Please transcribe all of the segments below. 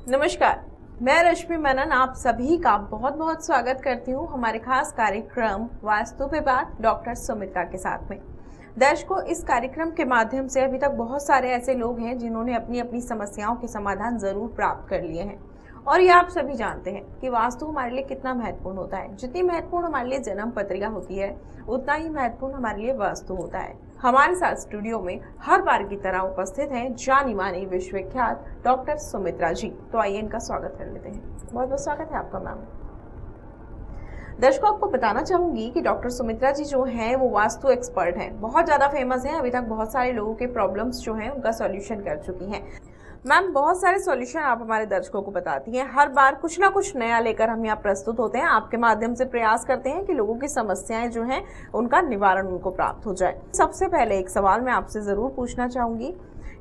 नमस्कार, मैं रश्मि मेनन आप सभी का बहुत बहुत स्वागत करती हूँ हमारे खास कार्यक्रम वास्तु विभाग डॉक्टर सुमित्रा के साथ में। दर्शकों, इस कार्यक्रम के माध्यम से अभी तक बहुत सारे ऐसे लोग हैं जिन्होंने अपनी अपनी समस्याओं के समाधान जरूर प्राप्त कर लिए हैं और ये आप सभी जानते हैं कि वास्तु हमारे लिए कितना महत्वपूर्ण होता है। जितनी महत्वपूर्ण हमारे लिए जन्म पत्रिका होती है उतना ही महत्वपूर्ण हमारे लिए वास्तु होता है। हमारे साथ स्टूडियो में हर बार की तरह उपस्थित हैं जानी मानी विश्वविख्यात डॉक्टर सुमित्रा जी। तो आइए इनका स्वागत कर लेते हैं। बहुत बहुत स्वागत है आपका मैम। दर्शकों, आपको बताना चाहूंगी कि डॉक्टर सुमित्रा जी जो हैं वो वास्तु एक्सपर्ट हैं, बहुत ज़्यादा फेमस हैं। अभी तक बहुत सारे लोगों के प्रॉब्लम्स जो हैं उनका सॉल्यूशन कर चुकी हैं। मैम, बहुत सारे सॉल्यूशन आप हमारे दर्शकों को बताती हैं। हर बार कुछ ना कुछ नया लेकर हम यहाँ प्रस्तुत होते हैं, आपके माध्यम से प्रयास करते हैं कि लोगों की समस्याएं जो हैं उनका निवारण उनको प्राप्त हो जाए। सबसे पहले एक सवाल मैं आपसे ज़रूर पूछना चाहूँगी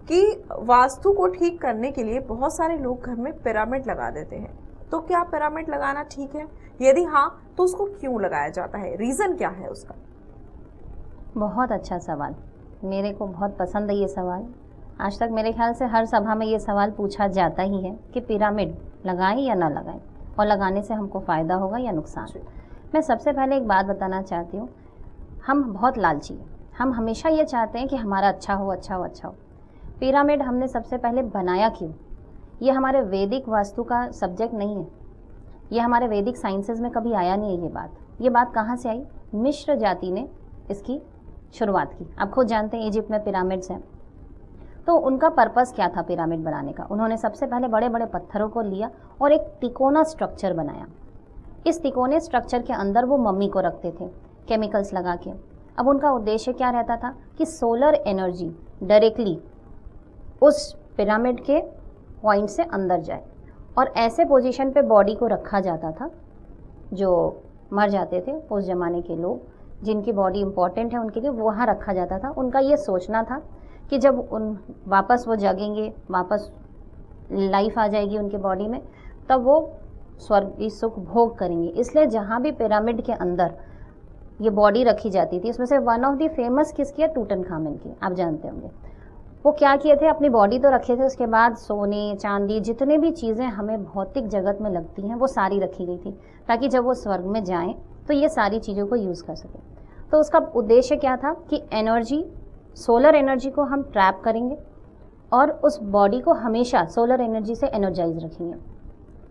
कि वास्तु को ठीक करने के लिए बहुत सारे लोग घर में पिरामिड लगा देते हैं, तो क्या पिरामिड लगाना ठीक है? यदि हाँ, तो उसको क्यों लगाया जाता है? रीज़न क्या है उसका? बहुत अच्छा सवाल, मेरे को बहुत पसंद है ये सवाल। आज तक मेरे ख्याल से हर सभा में ये सवाल पूछा जाता ही है कि पिरामिड लगाएं या ना लगाएं और लगाने से हमको फ़ायदा होगा या नुकसान। मैं सबसे पहले एक बात बताना चाहती हूँ, हम बहुत लालची हैं। हम हमेशा ये चाहते हैं कि हमारा अच्छा हो, अच्छा हो, अच्छा हो। पिरामिड हमने सबसे पहले बनाया क्यों? ये हमारे वैदिक वास्तु का सब्जेक्ट नहीं है, ये हमारे वैदिक साइंसेज में कभी आया नहीं है। ये बात कहाँ से आई? मिस्र जाति ने इसकी शुरुआत की। आप खुद जानते हैं इजिप्ट में पिरामिड्स हैं। तो उनका पर्पस क्या था पिरामिड बनाने का? उन्होंने सबसे पहले बड़े बड़े पत्थरों को लिया और एक तिकोना स्ट्रक्चर बनाया। इस तिकोने स्ट्रक्चर के अंदर वो मम्मी को रखते थे केमिकल्स लगा के। अब उनका उद्देश्य क्या रहता था कि सोलर एनर्जी डायरेक्टली उस पिरामिड के पॉइंट से अंदर जाए और ऐसे पोजीशन पे बॉडी को रखा जाता था। जो मर जाते थे उस ज़माने के लोग, जिनकी बॉडी इम्पॉर्टेंट है उनके लिए वहाँ रखा जाता था। उनका ये सोचना था कि जब वापस वो जगेंगे, वापस लाइफ आ जाएगी उनके बॉडी में, तब वो स्वर्गीय सुख भोग करेंगे। इसलिए जहाँ भी पिरामिड के अंदर ये बॉडी रखी जाती थी, इसमें से वन ऑफ द फेमस किसकी है? टूटनखामन की। आप जानते होंगे वो क्या किए थे, अपनी बॉडी तो रखे थे, उसके बाद सोने चांदी जितने भी चीज़ें हमें भौतिक जगत में लगती हैं वो सारी रखी गई थी, ताकि जब वो स्वर्ग में जाएं तो ये सारी चीज़ों को यूज़ कर सकें। तो उसका उद्देश्य क्या था कि एनर्जी, सोलर एनर्जी को हम ट्रैप करेंगे और उस बॉडी को हमेशा सोलर एनर्जी से एनर्जाइज रखेंगे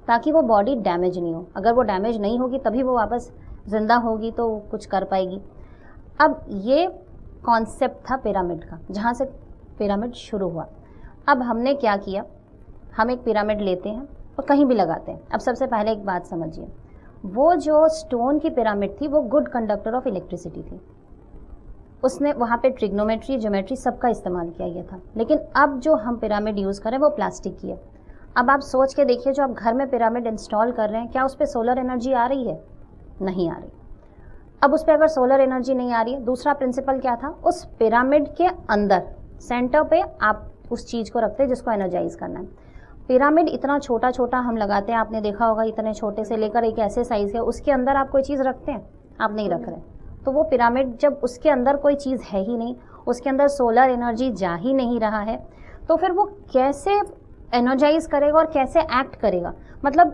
ताकि वो बॉडी डैमेज नहीं हो। अगर वो डैमेज नहीं होगी तभी वो वापस ज़िंदा होगी तो कुछ कर पाएगी। अब ये कॉन्सेप्ट था पिरामिड का, जहाँ से पिरामिड शुरू हुआ। अब हमने क्या किया, हम एक पिरामिड लेते हैं और कहीं भी लगाते हैं। अब सबसे पहले एक बात समझिए, वो जो स्टोन की पिरामिड थी वो गुड कंडक्टर ऑफ इलेक्ट्रिसिटी थी। उसने वहाँ पे ट्रिग्नोमेट्री, ज्योमेट्री सबका इस्तेमाल किया गया था। लेकिन अब जो हम पिरामिड यूज़ करें वो प्लास्टिक की है। अब आप सोच के देखिए, जो आप घर में पिरामिड इंस्टॉल कर रहे हैं, क्या उस पर सोलर एनर्जी आ रही है? नहीं आ रही। अब उस पर अगर सोलर एनर्जी नहीं आ रही है, दूसरा प्रिंसिपल क्या था? उस पिरामिड के अंदर सेंटर पे आप उस चीज़ को रखते हैं जिसको एनर्जाइज करना है। पिरामिड इतना छोटा छोटा हम लगाते हैं, आपने देखा होगा, इतने छोटे से लेकर एक ऐसे साइज़ है, उसके अंदर आप कोई चीज़ रखते हैं? आप नहीं रख रहे। तो वो पिरामिड, जब उसके अंदर कोई चीज़ है ही नहीं, उसके अंदर सोलर एनर्जी जा ही नहीं रहा है, तो फिर वो कैसे एनर्जाइज करेगा और कैसे एक्ट करेगा? मतलब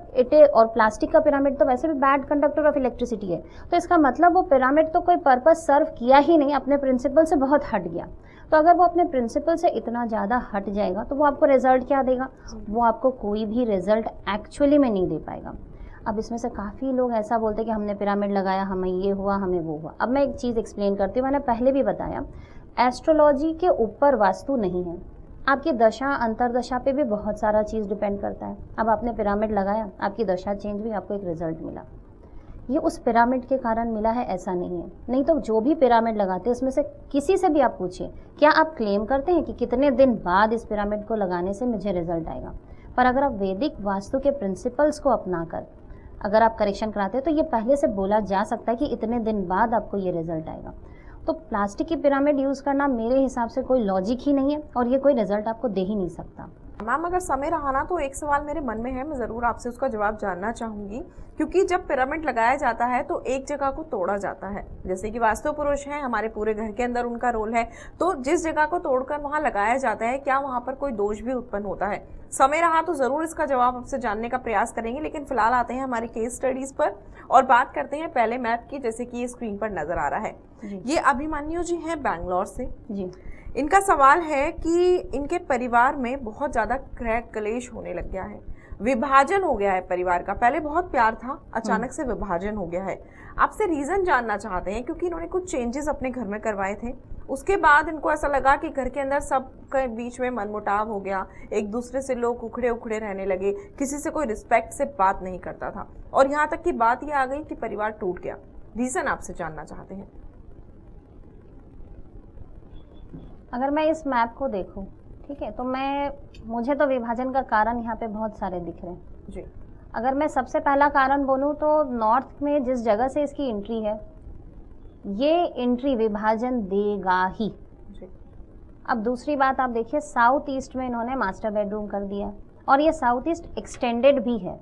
और प्लास्टिक का पिरामिड तो वैसे भी बैड कंडक्टर ऑफ इलेक्ट्रिसिटी है। तो इसका मतलब वो पिरामिड तो कोई पर्पस सर्व किया ही नहीं, अपने प्रिंसिपल से बहुत हट गया। तो अगर वो अपने प्रिंसिपल से इतना ज़्यादा हट जाएगा तो वो आपको रिजल्ट क्या देगा? वो आपको कोई भी रिजल्ट एक्चुअली में नहीं दे पाएगा। अब इसमें से काफ़ी लोग ऐसा बोलते हैं कि हमने पिरामिड लगाया, हमें ये हुआ, हमें वो हुआ। अब मैं एक चीज़ एक्सप्लेन करती हूँ। मैंने पहले भी बताया, एस्ट्रोलॉजी के ऊपर वास्तु नहीं है। आपकी दशा अंतरदशा पे भी बहुत सारा चीज़ डिपेंड करता है। अब आपने पिरामिड लगाया, आपकी दशा चेंज हुई, आपको एक रिजल्ट मिला, ये उस पिरामिड के कारण मिला है ऐसा नहीं है। नहीं तो जो भी पिरामिड लगाते हैं उसमें से किसी से भी आप पूछिए, क्या आप क्लेम करते हैं कि कितने दिन बाद इस पिरामिड को लगाने से मुझे रिजल्ट आएगा? पर अगर आप वैदिक वास्तु के प्रिंसिपल्स को अपनाकर अगर आप करेक्शन कराते हैं तो ये पहले से बोला जा सकता है कि इतने दिन बाद आपको ये रिजल्ट आएगा। तो प्लास्टिक की पिरामिड यूज़ करना मेरे हिसाब से कोई लॉजिक ही नहीं है और ये कोई रिजल्ट आपको दे ही नहीं सकता। मैम अगर समय रहा ना तो एक सवाल मेरे मन में है, मैं ज़रूर आपसे उसका जवाब जानना चाहूँगी। क्योंकि जब पिरामिड लगाया जाता है तो एक जगह को तोड़ा जाता है, जैसे कि वास्तु पुरुष हैं, हमारे पूरे घर के अंदर उनका रोल है, तो जिस जगह को तोड़कर वहाँ लगाया जाता है, क्या वहाँ पर कोई दोष भी उत्पन्न होता है? समय रहा तो ज़रूर इसका जवाब आपसे जानने का प्रयास करेंगे, लेकिन फिलहाल आते हैं हमारी केस स्टडीज़ पर और बात करते हैं पहले मैप की, जैसे कि ये स्क्रीन पर नज़र आ रहा है। ये अभिमन्यु जी हैं बैंगलोर से जी। इनका सवाल है कि इनके परिवार में बहुत ज़्यादा क्रैक कलेश होने लग गया है, विभाजन हो गया है परिवार का। पहले बहुत प्यार था, अचानक से विभाजन हो गया है। आपसे रीज़न जानना चाहते हैं क्योंकि इन्होंने कुछ चेंजेस अपने घर में करवाए थे, उसके बाद इनको ऐसा लगा कि घर के अंदर सबके बीच में मनमुटाव हो गया, एक दूसरे से लोग उखड़े उखड़े रहने लगे, किसी से कोई रिस्पेक्ट से बात नहीं करता था और यहाँ तक कि बात ये आ गई कि परिवार टूट गया। रीज़न आपसे जानना चाहते हैं। अगर मैं इस मैप को देखूं, ठीक है, तो मुझे तो विभाजन का कारण यहाँ पे बहुत सारे दिख रहे हैं जी। अगर मैं सबसे पहला कारण बोलूँ तो नॉर्थ में जिस जगह से इसकी एंट्री है, ये एंट्री विभाजन देगा ही जी। अब दूसरी बात आप देखिए, साउथ ईस्ट में इन्होंने मास्टर बेडरूम कर दिया और ये साउथ ईस्ट एक्सटेंडेड भी है।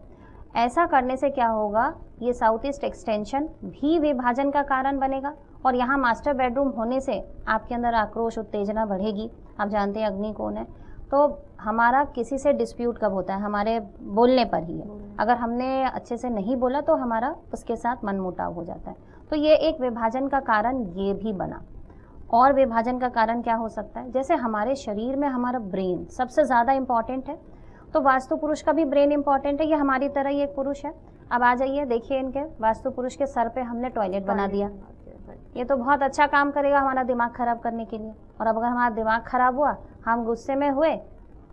ऐसा करने से क्या होगा, ये साउथ ईस्ट एक्सटेंशन भी विभाजन का कारण बनेगा और यहाँ मास्टर बेडरूम होने से आपके अंदर आक्रोश उत्तेजना बढ़ेगी। आप जानते हैं अग्नि कौन है, तो हमारा किसी से डिस्प्यूट कब होता है, हमारे बोलने पर ही है। अगर हमने अच्छे से नहीं बोला तो हमारा उसके साथ मनमुटाव हो जाता है। तो ये एक विभाजन का कारण ये भी बना। और विभाजन का कारण क्या हो सकता है, जैसे हमारे शरीर में हमारा ब्रेन सबसे ज़्यादा इम्पॉर्टेंट है, तो वास्तु पुरुष का भी ब्रेन इम्पॉर्टेंट है, ये हमारी तरह ही एक पुरुष है। अब आ जाइए, देखिए इनके वास्तु पुरुष के सर पे हमने टॉयलेट बना दिया, ये तो बहुत अच्छा काम करेगा हमारा दिमाग खराब करने के लिए। और अब अगर हमारा दिमाग खराब हुआ, हम गुस्से में हुए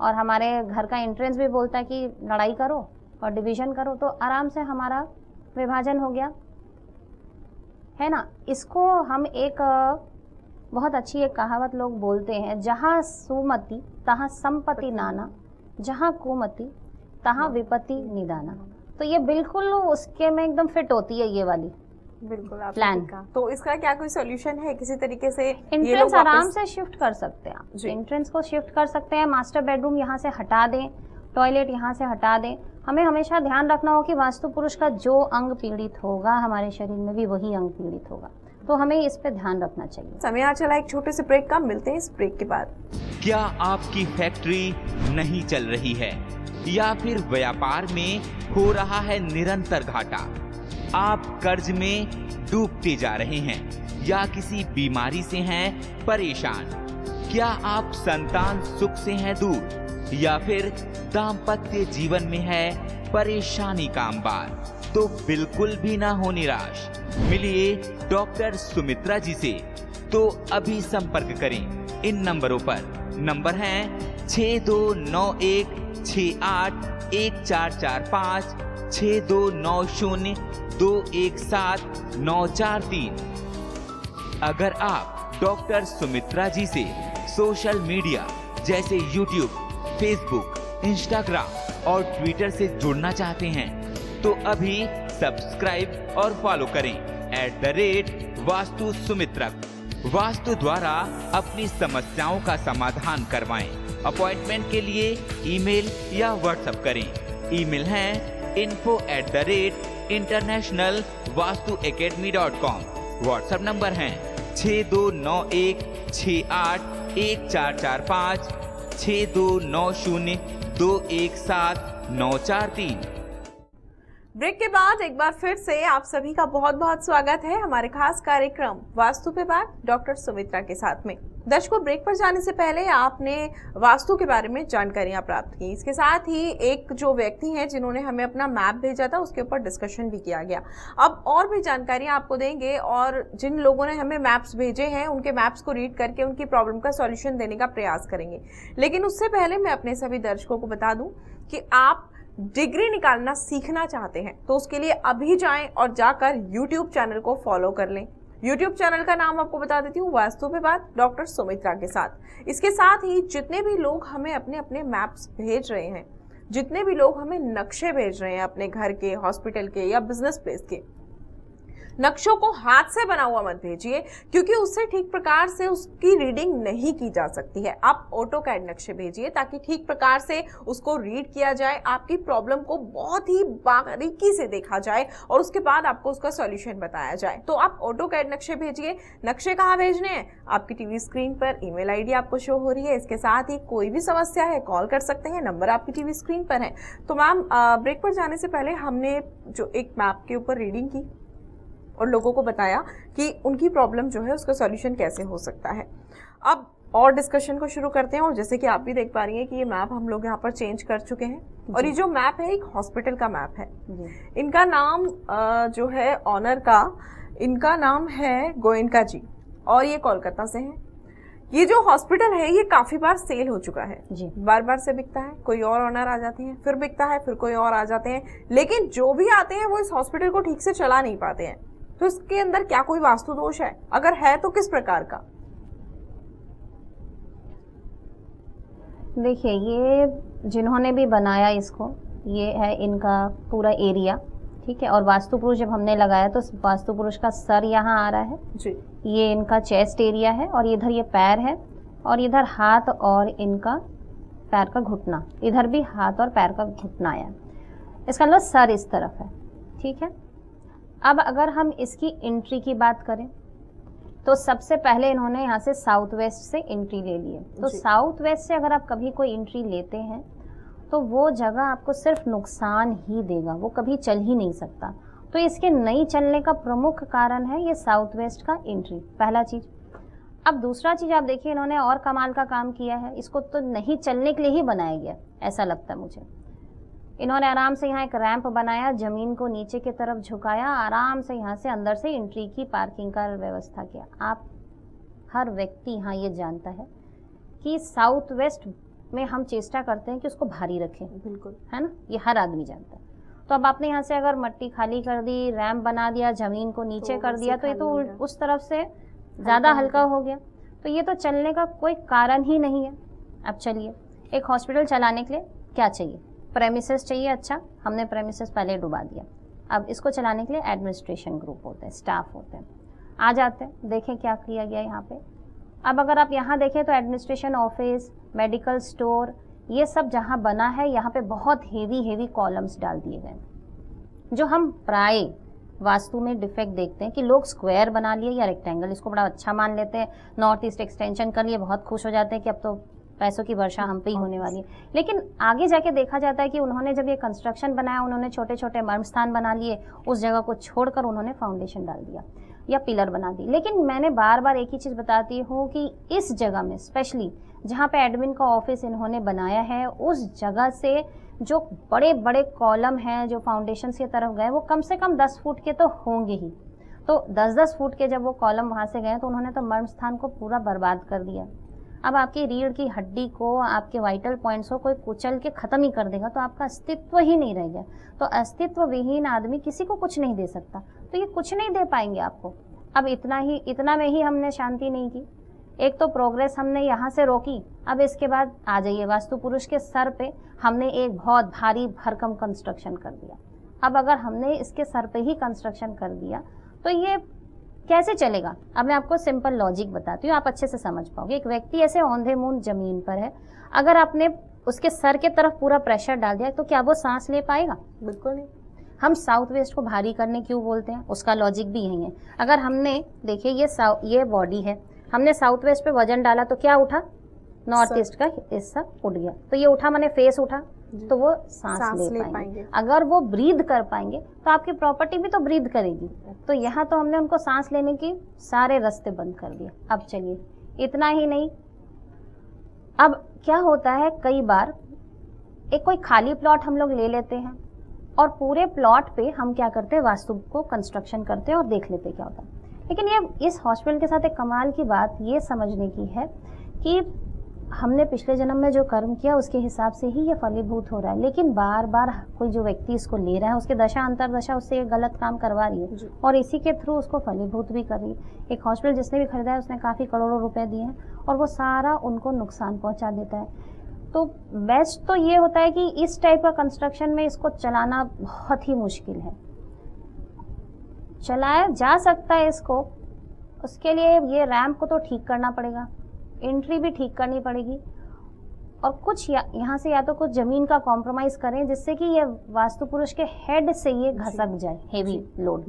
और हमारे घर का एंट्रेंस भी बोलता है कि लड़ाई करो और डिवीज़न करो, तो आराम से हमारा विभाजन हो गया, है ना। इसको हम एक बहुत अच्छी एक कहावत लोग बोलते हैं, जहाँ सुमति तहाँ संपत्ति नाना, जहाँ कुमति तहाँ विपत्ति निदाना। तो ये बिल्कुल उसके में एकदम फिट होती है ये वाली बिल्कुल प्लान। तो इसका क्या कोई सॉल्यूशन है किसी तरीके से? एंट्रेंस आराम से शिफ्ट कर सकते हैं आप, एंट्रेंस को शिफ्ट कर सकते हैं, मास्टर बेडरूम यहाँ से हटा दें, टॉयलेट यहाँ से हटा दें। हमें हमेशा ध्यान रखना हो कि वास्तु पुरुष का जो अंग पीड़ित होगा हमारे शरीर में भी वही अंग पीड़ित होगा, तो हमें इस पे ध्यान रखना चाहिए। समय आ चला एक छोटे से ब्रेक का, मिलते हैं इस ब्रेक के बाद। क्या आपकी फैक्ट्री नहीं चल रही है या फिर व्यापार में हो रहा है निरंतर घाटा? आप कर्ज में डूबते जा रहे हैं या किसी बीमारी से हैं परेशान? क्या आप संतान सुख से हैं दूर या फिर दाम्पत्य जीवन में है परेशानी का अंबार? तो बिल्कुल भी ना हो निराश, मिलिए डॉक्टर सुमित्रा जी से। तो अभी संपर्क करें इन नंबरों पर। नंबर है 6291681445, 6290217943। अगर आप डॉक्टर सुमित्रा जी से सोशल मीडिया जैसे यूट्यूब, फेसबुक, इंस्टाग्राम और ट्विटर से जुड़ना चाहते हैं तो अभी सब्सक्राइब और फॉलो करें @वास्तु सुमित्रा। वास्तु द्वारा अपनी समस्याओं का समाधान करवाएं। अपॉइंटमेंट के लिए ईमेल या व्हाट्सएप करें। ईमेल है info@internationalvastuacademy.com। व्हाट्सएप नंबर है 6291681445, 6290217943। ब्रेक के बाद एक बार फिर से आप सभी का बहुत बहुत स्वागत है हमारे खास कार्यक्रम वास्तु पे बात डॉक्टर सुमित्रा के साथ में। दर्शकों, ब्रेक पर जाने से पहले आपने वास्तु के बारे में जानकारियां प्राप्त की, इसके साथ ही एक जो व्यक्ति हैं जिन्होंने हमें अपना मैप भेजा था उसके ऊपर डिस्कशन भी किया गया। अब और भी जानकारियां आपको देंगे और जिन लोगों ने हमें मैप्स भेजे हैं उनके मैप्स को रीड करके उनकी प्रॉब्लम का सॉल्यूशन देने का प्रयास करेंगे। लेकिन उससे पहले मैं अपने सभी दर्शकों को बता दूं कि आप डिग्री निकालना सीखना चाहते हैं तो उसके लिए अभी जाएं और जाकर YouTube चैनल को फॉलो कर लें। YouTube चैनल का नाम आपको बता देती हूँ, वास्तु पे बात डॉक्टर सुमित्रा के साथ। इसके साथ ही जितने भी लोग हमें अपने अपने मैप्स भेज रहे हैं, जितने भी लोग हमें नक्शे भेज रहे हैं अपने घर के, हॉस्पिटल के या बिजनेस प्लेस के, नक्शों को हाथ से बना हुआ मत भेजिए, क्योंकि उससे ठीक प्रकार से उसकी रीडिंग नहीं की जा सकती है। आप ऑटोकैड नक्शे भेजिए ताकि ठीक प्रकार से उसको रीड किया जाए, आपकी प्रॉब्लम को बहुत ही बारीकी से देखा जाए और उसके बाद आपको उसका सॉल्यूशन बताया जाए। तो आप ऑटोकैड नक्शे भेजिए। नक्शे कहाँ भेजने हैं? आपकी टीवी स्क्रीन पर ईमेल आईडी आपको शो हो रही है। इसके साथ ही कोई भी समस्या है कॉल कर सकते हैं, नंबर आपकी टीवी स्क्रीन पर है। तो मैम, ब्रेक पर जाने से पहले हमने जो एक मैप के ऊपर रीडिंग की और लोगों को बताया कि उनकी प्रॉब्लम जो है उसका सॉल्यूशन कैसे हो सकता है। अब और डिस्कशन को शुरू करते हैं। और जैसे कि आप भी देख पा रही हैं कि ये मैप हम लोग यहाँ पर चेंज कर चुके हैं और ये जो मैप है एक हॉस्पिटल का मैप है। इनका नाम जो है ऑनर का, इनका नाम है गोयनका जी और ये कोलकाता से हैं। ये जो हॉस्पिटल है ये काफी बार सेल हो चुका है जी, बार बार से बिकता है। कोई और ऑनर आ जाते हैं, फिर बिकता है, फिर कोई और आ जाते हैं, लेकिन जो भी आते हैं वो इस हॉस्पिटल को ठीक से चला नहीं पाते हैं। तो इसके अंदर क्या कोई वास्तु दोष है? अगर है तो किस प्रकार का? देखिए, ये जिन्होंने भी बनाया इसको, ये है इनका पूरा एरिया, ठीक है। और वास्तु पुरुष जब हमने लगाया तो वास्तु पुरुष का सर यहाँ आ रहा है जी, ये इनका चेस्ट एरिया है और इधर ये पैर है और इधर हाथ और इनका पैर का घुटना, इधर भी हाथ और पैर का घुटना आया। इसका मतलब सर इस तरफ है, ठीक है। अब अगर हम इसकी एंट्री की बात करें तो सबसे पहले इन्होंने यहाँ से साउथ वेस्ट से एंट्री ले ली है। तो साउथ वेस्ट से अगर आप कभी कोई एंट्री लेते हैं तो वो जगह आपको सिर्फ नुकसान ही देगा, वो कभी चल ही नहीं सकता। तो इसके नहीं चलने का प्रमुख कारण है ये साउथ वेस्ट का एंट्री, पहला चीज़। अब दूसरा चीज़ आप देखिए, इन्होंने और कमाल का काम किया है। इसको तो नहीं चलने के लिए ही बनाया गया, ऐसा लगता है मुझे। इन्होंने आराम से यहाँ एक रैंप बनाया, ज़मीन को नीचे की तरफ झुकाया, आराम से यहाँ से अंदर से एंट्री की, पार्किंग का व्यवस्था किया। आप हर व्यक्ति यहाँ ये जानता है कि साउथ वेस्ट में हम चेष्टा करते हैं कि उसको भारी रखें, बिल्कुल, है ना, ये हर आदमी जानता है। तो अब आपने यहाँ से अगर मट्टी खाली कर दी, रैंप बना दिया, ज़मीन को नीचे कर दिया, तो ये तो उस तरफ से ज़्यादा हल्का हो गया। तो ये तो चलने का कोई कारण ही नहीं है। अब चलिए, एक हॉस्पिटल चलाने के लिए क्या चाहिए? प्रेमिसेस चाहिए। अच्छा, हमने प्रेमिसेस पहले डुबा दिया। अब इसको चलाने के लिए एडमिनिस्ट्रेशन ग्रुप होते हैं, स्टाफ होते हैं, आ जाते हैं। देखें क्या किया गया यहाँ पे। अब अगर आप यहाँ देखें तो एडमिनिस्ट्रेशन ऑफिस, मेडिकल स्टोर, ये सब जहाँ बना है यहाँ पे बहुत हेवी कॉलम्स डाल दिए गए, जो हम प्राय वास्तु में डिफेक्ट देखते हैं कि लोग स्क्वायर बना लिए या रेक्टेंगल, इसको बड़ा अच्छा मान लेते हैं। नॉर्थ ईस्ट एक्सटेंशन कर लिए, बहुत खुश हो जाते हैं कि अब तो पैसों की वर्षा हम पे ही होने वाली है। लेकिन आगे जाके देखा जाता है कि उन्होंने जब ये कंस्ट्रक्शन बनाया, उन्होंने छोटे छोटे मर्म स्थान बना लिए, उस जगह को छोड़कर उन्होंने फाउंडेशन डाल दिया या पिलर बना दी। लेकिन मैंने बार बार एक ही चीज़ बताती हूँ कि इस जगह में स्पेशली जहाँ पे एडमिन का ऑफिस इन्होंने बनाया है, उस जगह से जो बड़े बड़े कॉलम हैं जो फाउंडेशन की तरफ गए, वो कम से कम 10 फुट के तो होंगे ही। तो 10-10 फुट के जब वो कॉलम वहाँ से गए तो उन्होंने तो मर्म स्थान को पूरा बर्बाद कर दिया। अब आपकी रीढ़ की हड्डी को, आपके वाइटल पॉइंट्स को कोई कुचल के ख़त्म ही कर देगा, तो आपका अस्तित्व ही नहीं रह गया। तो अस्तित्व विहीन आदमी किसी को कुछ नहीं दे सकता, तो ये कुछ नहीं दे पाएंगे आपको। अब इतना में ही हमने शांति नहीं की। एक तो प्रोग्रेस हमने यहाँ से रोकी। अब इसके बाद आ जाइए, वास्तु पुरुष के सर पे हमने एक बहुत भारी भरकम कंस्ट्रक्शन कर दिया। अब अगर हमने इसके सर पे ही कंस्ट्रक्शन कर दिया तो ये कैसे चलेगा? अब मैं आपको सिंपल लॉजिक बताती हूँ, आप अच्छे से समझ पाओगे। एक व्यक्ति ऐसे औंधे मुंह जमीन पर है, अगर आपने उसके सर के तरफ पूरा प्रेशर डाल दिया तो क्या वो सांस ले पाएगा? बिल्कुल नहीं। हम साउथ वेस्ट को भारी करने क्यों बोलते हैं, उसका लॉजिक भी यही है। अगर हमने, देखिए ये बॉडी है, हमने साउथ वेस्ट पे वजन डाला तो क्या उठा? नॉर्थ ईस्ट का हिस्सा उठ गया। तो ये उठा माने फेस उठा, तो वो सांस ले पाएंगे। अगर वो ब्रीद कर पाएंगे तो आपकी प्रॉपर्टी भी तो ब्रीद करेगी। तो यहाँ तो हमने उनको सांस लेने की सारे रास्ते बंद कर दिए। अब चलिए, इतना ही नहीं, अब क्या होता है, कई बार एक कोई खाली प्लॉट हम लोग ले लेते हैं और पूरे प्लॉट पे हम क्या करते हैं, वास्तु को कंस्ट्रक्शन करते हैं और देख लेते क्या होता है। लेकिन ये इस हॉस्पिटल के साथ एक कमाल की बात ये समझने की है कि हमने पिछले जन्म में जो कर्म किया उसके हिसाब से ही ये फलीभूत हो रहा है। लेकिन बार बार कोई जो व्यक्ति इसको ले रहा है, उसके दशा अंतरदशा उससे ये गलत काम करवा रही है और इसी के थ्रू उसको फलीभूत भी कर रही है। एक हॉस्पिटल जिसने भी खरीदा है उसने काफ़ी करोड़ों रुपए दिए हैं और वो सारा उनको नुकसान पहुंचा देता है। तो बेस्ट तो ये होता है कि इस टाइप का कंस्ट्रक्शन में इसको चलाना बहुत ही मुश्किल है। चलाया जा सकता है इसको, उसके लिए ये रैंप को तो ठीक करना पड़ेगा, एंट्री भी ठीक करनी पड़ेगी, और कुछ यहाँ से या तो कुछ ज़मीन का कॉम्प्रोमाइज़ करें जिससे कि ये वास्तु पुरुष के हेड से ये घसक जाए हेवी लोड।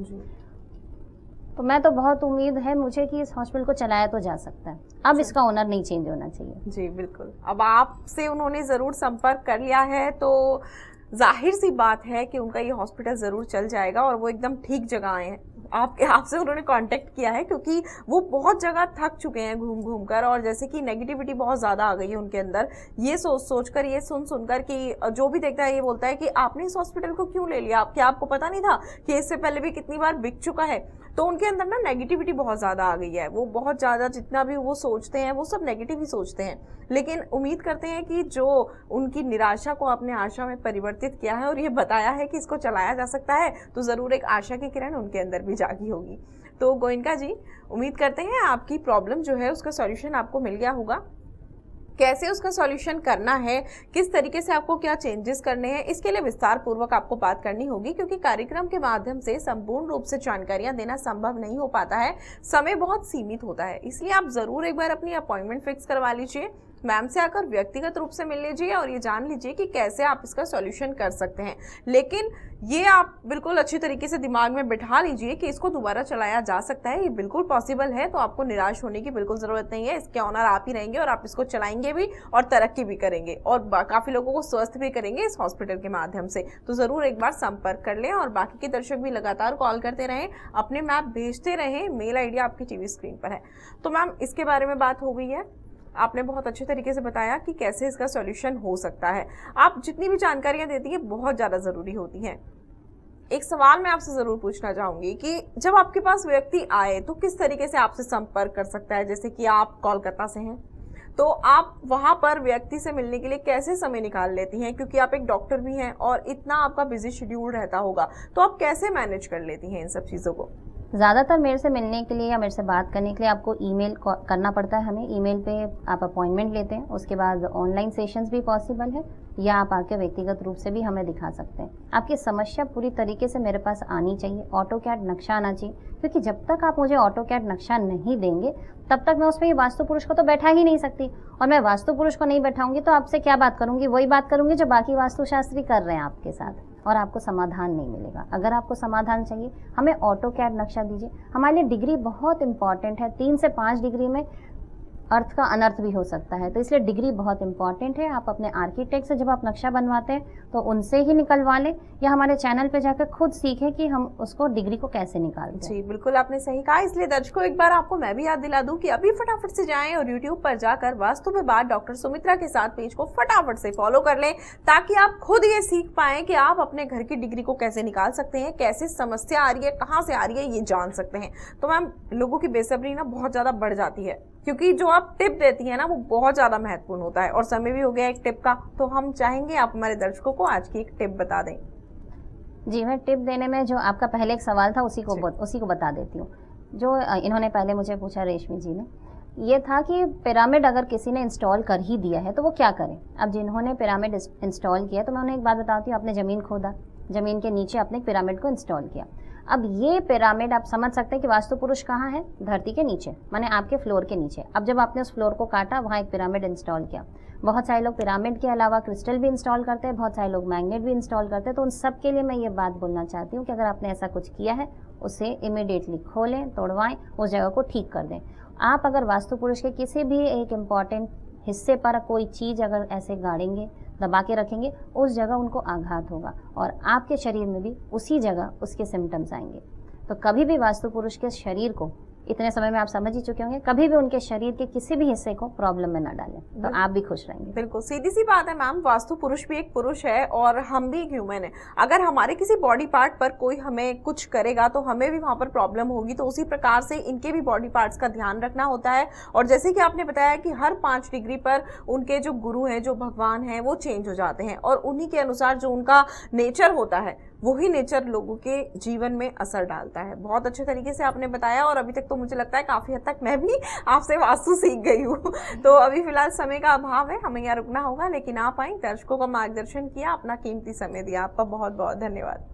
तो मैं तो बहुत उम्मीद है मुझे कि इस हॉस्पिटल को चलाया तो जा सकता है। अब इसका ओनर नहीं चेंज होना चाहिए। जी बिल्कुल। अब आपसे उन्होंने ज़रूर संपर्क कर लिया है तो जाहिर सी बात है कि उनका ये हॉस्पिटल ज़रूर चल जाएगा और वो एकदम ठीक जगह आए हैं। आपसे उन्होंने कांटेक्ट किया है क्योंकि वो बहुत जगह थक चुके हैं घूम घूम कर, और जैसे कि नेगेटिविटी बहुत ज़्यादा आ गई है उनके अंदर, ये सोच कर, ये सुन कर कि जो भी देखता है ये बोलता है कि आपने इस हॉस्पिटल को क्यों ले लिया, क्या आपको पता नहीं था कि इससे पहले भी कितनी बार बिक चुका है। तो उनके अंदर ना नेगेटिविटी बहुत ज़्यादा आ गई है, वो बहुत ज़्यादा जितना भी वो सोचते हैं वो सब नेगेटिव ही सोचते हैं। लेकिन उम्मीद करते हैं कि जो उनकी निराशा को अपने आशा में परिवर्तित किया है और ये बताया है कि इसको चलाया जा सकता है, तो ज़रूर एक आशा की किरण उनके अंदर भी जागी होगी। तो गोयनका जी, उम्मीद करते हैं आपकी प्रॉब्लम जो है उसका सॉल्यूशन आपको मिल गया होगा। कैसे उसका सॉल्यूशन करना है, किस तरीके से आपको क्या चेंजेस करने हैं, इसके लिए विस्तार पूर्वक आपको बात करनी होगी, क्योंकि कार्यक्रम के माध्यम से संपूर्ण रूप से जानकारियां देना संभव नहीं हो पाता है, समय बहुत सीमित होता है। इसलिए आप जरूर एक बार अपनी अपॉइंटमेंट फिक्स करवा लीजिए, मैम से आकर व्यक्तिगत रूप से मिल लीजिए और ये जान लीजिए कि कैसे आप इसका सॉल्यूशन कर सकते हैं। लेकिन ये आप बिल्कुल अच्छी तरीके से दिमाग में बिठा लीजिए कि इसको दोबारा चलाया जा सकता है, ये बिल्कुल पॉसिबल है। तो आपको निराश होने की बिल्कुल ज़रूरत नहीं है, इसके ऑनर आप ही रहेंगे और आप इसको चलाएंगे भी और तरक्की भी करेंगे और काफ़ी लोगों को स्वस्थ भी करेंगे इस हॉस्पिटल के माध्यम से। तो ज़रूर एक बार संपर्क कर लें और बाकी के दर्शक भी लगातार कॉल करते रहें, अपने मैप भेजते रहें, मेल आईडी आपकी टीवी स्क्रीन पर है। तो मैम, इसके बारे में बात हो गई है, आपने बहुत अच्छे तरीके से बताया कि कैसे इसका सॉल्यूशन हो सकता है। आप जितनी भी जानकारियां देती हैं बहुत ज़्यादा ज़रूरी होती हैं। एक सवाल मैं आपसे ज़रूर पूछना चाहूँगी कि जब आपके पास व्यक्ति आए तो किस तरीके से आपसे संपर्क कर सकता है? जैसे कि आप कोलकाता से हैं तो आप वहाँ पर व्यक्ति से मिलने के लिए कैसे समय निकाल लेती हैं? क्योंकि आप एक डॉक्टर भी हैं और इतना आपका बिजी शेड्यूल रहता होगा, तो आप कैसे मैनेज कर लेती हैं इन सब चीज़ों को? ज़्यादातर मेरे से मिलने के लिए या मेरे से बात करने के लिए आपको ईमेल करना पड़ता है। हमें ईमेल पे आप अपॉइंटमेंट लेते हैं, उसके बाद ऑनलाइन सेशंस भी पॉसिबल है, या आप आके व्यक्तिगत रूप से भी हमें दिखा सकते हैं। आपकी समस्या पूरी तरीके से मेरे पास आनी चाहिए, ऑटोकैड नक्शा आना चाहिए, क्योंकि जब तक आप मुझे ऑटोकैड नक्शा नहीं देंगे तब तक मैं उसमें ये वास्तु पुरुष को तो बैठा ही नहीं सकती, और मैं वास्तु पुरुष को नहीं बैठाऊंगी तो आपसे क्या बात करूंगी? वही बात करूंगी जो बाकी वास्तुशास्त्री कर रहे हैं आपके साथ, और आपको समाधान नहीं मिलेगा। अगर आपको समाधान चाहिए, हमें ऑटोकैड नक्शा दीजिए। हमारे लिए डिग्री बहुत इंपॉर्टेंट है, 3 से 5 डिग्री में अर्थ का अनर्थ भी हो सकता है, तो इसलिए डिग्री बहुत इंपॉर्टेंट है। आप अपने आर्किटेक्ट से जब आप नक्शा बनवाते हैं तो उनसे ही निकलवा लें, या हमारे चैनल पे जाकर खुद सीखें कि हम उसको डिग्री को कैसे निकालते हैं। जी बिल्कुल, आपने सही कहा। इसलिए दर्शकों, एक बार आपको मैं भी याद दिला दूं कि अभी फटाफट से जाएं और YouTube पर जाकर वास्तु पे बात डॉक्टर सुमित्रा के साथ पेज को फटाफट से फॉलो कर लें, ताकि आप खुद ये सीख पाएं कि आप अपने घर की डिग्री को कैसे निकाल सकते हैं, कैसे समस्या आ रही है, कहाँ से आ रही है, ये जान सकते हैं। तो मैम, लोगों की बेसब्री ना बहुत ज़्यादा बढ़ जाती है, क्योंकि जो आप टिप देती हैं ना वो बहुत ज़्यादा महत्वपूर्ण होता है, और समय भी हो गया एक टिप का, तो हम चाहेंगे आप हमारे दर्शकों को आज की एक टिप बता दें। जी, मैं टिप देने में जो आपका पहले एक सवाल था उसी को बता देती हूँ। जो इन्होंने पहले मुझे पूछा रेशमी जी ने, ये था कि पिरामिड अगर किसी ने इंस्टॉल कर ही दिया है तो वो क्या करें। अब जिन्होंने पिरामिड इंस्टॉल किया, तो मैं उन्हें एक बात बताती हूँ, आपने ज़मीन खोदा, ज़मीन के नीचे आपने पिरामिड को इंस्टॉल किया। अब ये पिरामिड आप समझ सकते हैं कि वास्तु पुरुष कहाँ है? धरती के नीचे, माने आपके फ्लोर के नीचे। अब जब आपने उस फ्लोर को काटा, वहाँ एक पिरामिड इंस्टॉल किया। बहुत सारे लोग पिरामिड के अलावा क्रिस्टल भी इंस्टॉल करते हैं, बहुत सारे लोग मैग्नेट भी इंस्टॉल करते हैं। तो उन सब के लिए मैं ये बात बोलना चाहती हूँ कि अगर आपने ऐसा कुछ किया है, उसे इमिडिएटली खोलें, तोड़वाएं, उस जगह को ठीक कर दें। आप अगर वास्तु पुरुष के किसी भी एक इम्पॉर्टेंट हिस्से पर कोई चीज़ अगर ऐसे गाड़ेंगे, दबा के रखेंगे, उस जगह उनको आघात होगा और आपके शरीर में भी उसी जगह उसके सिम्टम्स आएंगे। तो कभी भी वास्तु पुरुष के शरीर को, इतने समय में आप समझ ही चुके होंगे, कभी भी उनके शरीर के किसी भी हिस्से को प्रॉब्लम में न डालें, तो आप भी खुश रहेंगे। बिल्कुल सीधी सी बात है मैम, वास्तु पुरुष भी एक पुरुष है और हम भी एक ह्यूमन है। अगर हमारे किसी बॉडी पार्ट पर कोई हमें कुछ करेगा तो हमें भी वहाँ पर प्रॉब्लम होगी, तो उसी प्रकार से इनके भी बॉडी पार्ट्स का ध्यान रखना होता है। और जैसे कि आपने बताया कि हर 5 डिग्री पर उनके जो गुरु हैं, जो भगवान हैं, वो चेंज हो जाते हैं, और उन्हीं के अनुसार जो उनका नेचर होता है वही नेचर लोगों के जीवन में असर डालता है। बहुत अच्छे तरीके से आपने बताया, और अभी तक तो मुझे लगता है काफ़ी हद तक मैं भी आपसे वास्तु सीख गई हूँ। तो अभी फिलहाल समय का अभाव है, हमें यहाँ रुकना होगा, लेकिन आप आई, दर्शकों का मार्गदर्शन किया, अपना कीमती समय दिया, आपका बहुत बहुत धन्यवाद।